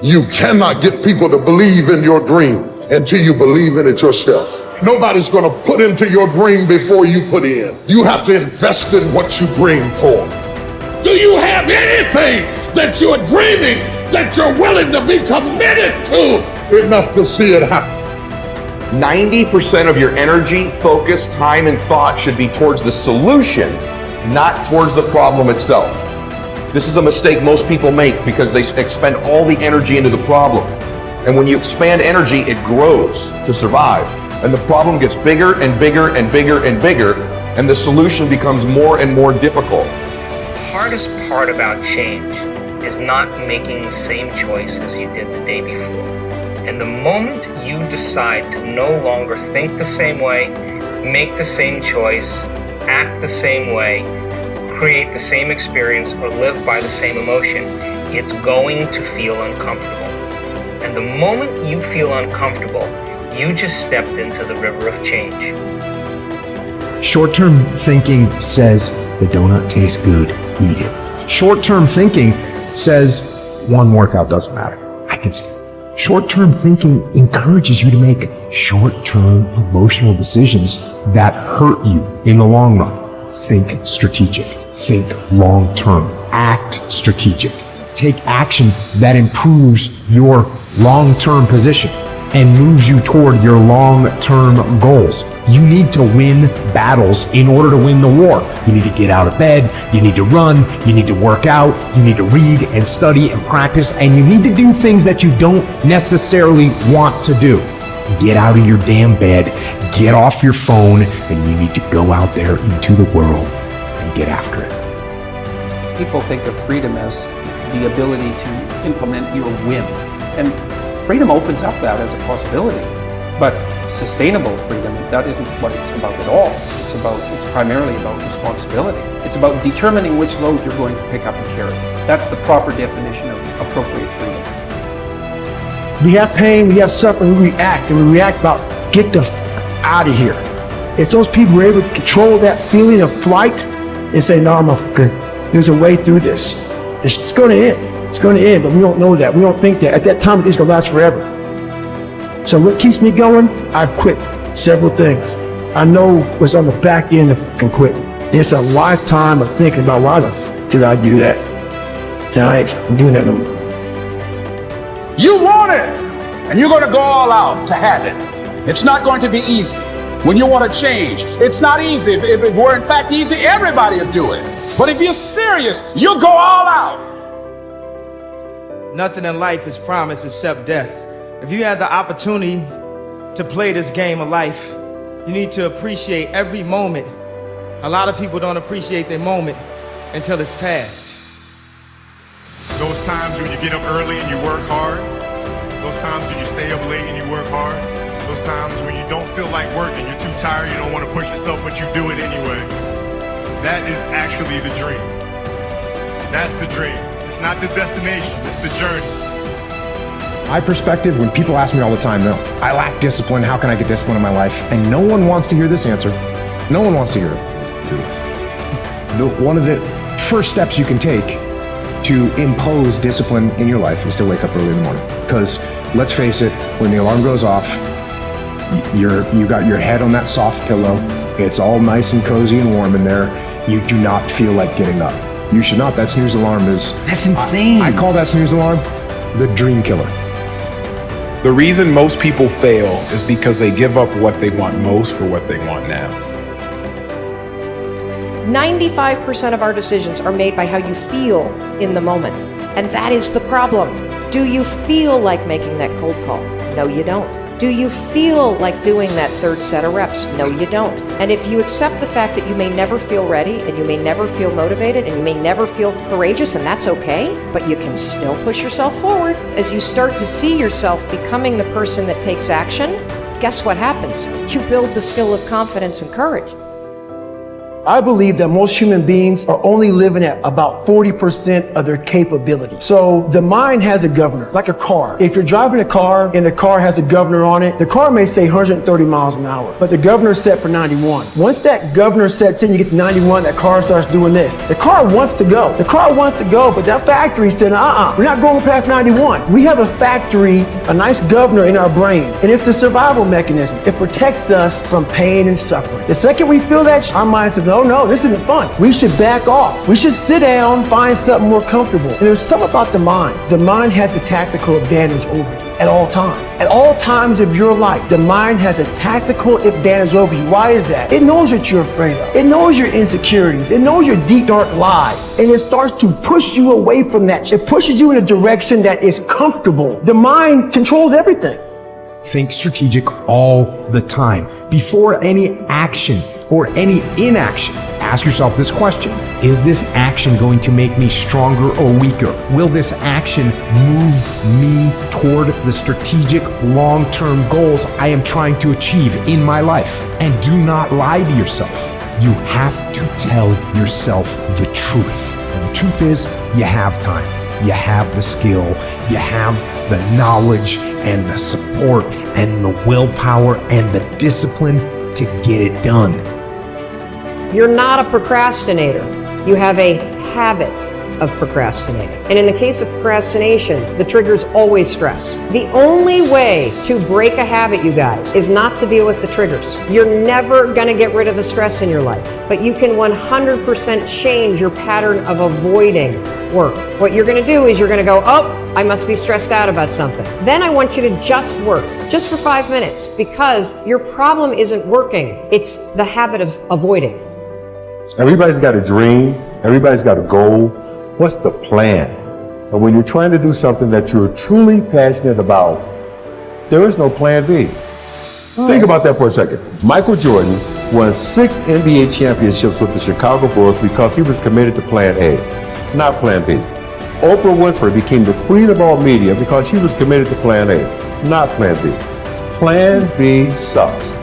You cannot get people to believe in your dream until you believe in it yourself. Nobody's going to put into your dream before you put in. You have to invest in what you dream for. Do you have anything that you're dreaming that you're willing to be committed to enough to see it happen? 90% of your energy, focus, time, and thought should be towards the solution, not towards the problem itself. This is a mistake most people make because they expend all the energy into the problem. And when you expand energy, it grows to survive. And the problem gets bigger and bigger and bigger and bigger, and the solution becomes more and more difficult. The hardest part about change is not making the same choice as you did the day before. And the moment you decide to no longer think the same way, make the same choice, act the same way, create the same experience, or live by the same emotion, it's going to feel uncomfortable. And the moment you feel uncomfortable, you just stepped into the river of change. Short-term thinking says the donut tastes good, eat it. Short-term thinking says one workout doesn't matter. I can see it. Short-term thinking encourages you to make short-term emotional decisions that hurt you in the long run. Think strategic. Think long-term. Act strategic. Take action that improves your long-term position and moves you toward your long-term goals. You need to win battles in order to win the war. You need to get out of bed, you need to run, you need to work out, you need to read and study and practice, and you need to do things that you don't necessarily want to do. Get out of your damn bed, get off your phone, and you need to go out there into the world and get after it. People think of freedom as the ability to implement your whim. And freedom opens up that as a possibility. But sustainable freedom, that isn't what it's about at all. It's primarily about responsibility. It's about determining which load you're going to pick up and carry. That's the proper definition of appropriate freedom. We have pain, we have suffering, we react, and we react about get the out of here. It's those people who are able to control that feeling of flight and say, no, there's a way through this. It's going to end. It's going to end, but we don't know that. We don't think that. At that time, it's going to last forever. So what keeps me going? I've quit several things. I know what's on the back end of quit. It's a lifetime of thinking about why the f did I do that? And I ain't doing that no more. You want it, and you're going to go all out to have it. It's not going to be easy. When you want to change, it's not easy. If it were in fact easy, everybody would do it. But if you're serious, you'll go all out. Nothing in life is promised except death. If you have the opportunity to play this game of life, you need to appreciate every moment. A lot of people don't appreciate their moment until it's past. Those times when you get up early and you work hard, those times when you stay up late and you work hard, those times when you don't feel like working, you're too tired, you don't want to push yourself, but you do it anyway. That is actually the dream. That's the dream. It's not the destination, it's the journey. My perspective, when people ask me all the time, no, I lack discipline, how can I get discipline in my life? And no one wants to hear this answer. No one wants to hear it. One of the first steps you can take to impose discipline in your life is to wake up early in the morning. Because let's face it, when the alarm goes off, you got your head on that soft pillow, it's all nice and cozy and warm in there, you do not feel like getting up. You should not. That snooze alarm is... That's insane. I call that snooze alarm the dream killer. The reason most people fail is because they give up what they want most for what they want now. 95% of our decisions are made by how you feel in the moment. And that is the problem. Do you feel like making that cold call? No, you don't. Do you feel like doing that third set of reps? No, you don't. And if you accept the fact that you may never feel ready, and you may never feel motivated, and you may never feel courageous, and that's okay, but you can still push yourself forward. As you start to see yourself becoming the person that takes action, guess what happens? You build the skill of confidence and courage. I believe that most human beings are only living at about 40% of their capability. So the mind has a governor, like a car. If you're driving a car and the car has a governor on it, the car may say 130 miles an hour, but the governor is set for 91. Once that governor sets in, you get to 91, that car starts doing this. The car wants to go. The car wants to go, but that factory said, we're not going past 91. We have a factory, a nice governor in our brain, and it's a survival mechanism. It protects us from pain and suffering. The second we feel that, our mind says, oh no, this isn't fun. We should back off. We should sit down, find something more comfortable. And there's something about the mind. The mind has the tactical advantage over you at all times. At all times of your life, the mind has a tactical advantage over you. Why is that? It knows what you're afraid of. It knows your insecurities. It knows your deep, dark lies. And it starts to push you away from that. It pushes you in a direction that is comfortable. The mind controls everything. Think strategic all the time. Before any action or any inaction, ask yourself this question. Is this action going to make me stronger or weaker? Will this action move me toward the strategic long-term goals I am trying to achieve in my life? And do not lie to yourself. You have to tell yourself the truth. And the truth is, you have time. You have the skill, you have the knowledge and the support and the willpower and the discipline to get it done. You're not a procrastinator. You have a habit of procrastinating. And in the case of procrastination, the trigger's always stress. The only way to break a habit, you guys, is not to deal with the triggers. You're never gonna get rid of the stress in your life, but you can 100% change your pattern of avoiding work. What you're gonna do is you're gonna go, oh, I must be stressed out about something. Then I want you to just work, just for 5 minutes, because your problem isn't working. It's the habit of avoiding. Everybody's got a dream. Everybody's got a goal. What's the plan? And when you're trying to do something that you're truly passionate about, there is no plan B. Think about that for a second. Michael Jordan won 6 NBA championships with the Chicago Bulls because he was committed to plan A, not plan B. Oprah Winfrey became the queen of all media because she was committed to plan A, not plan B. Plan B sucks.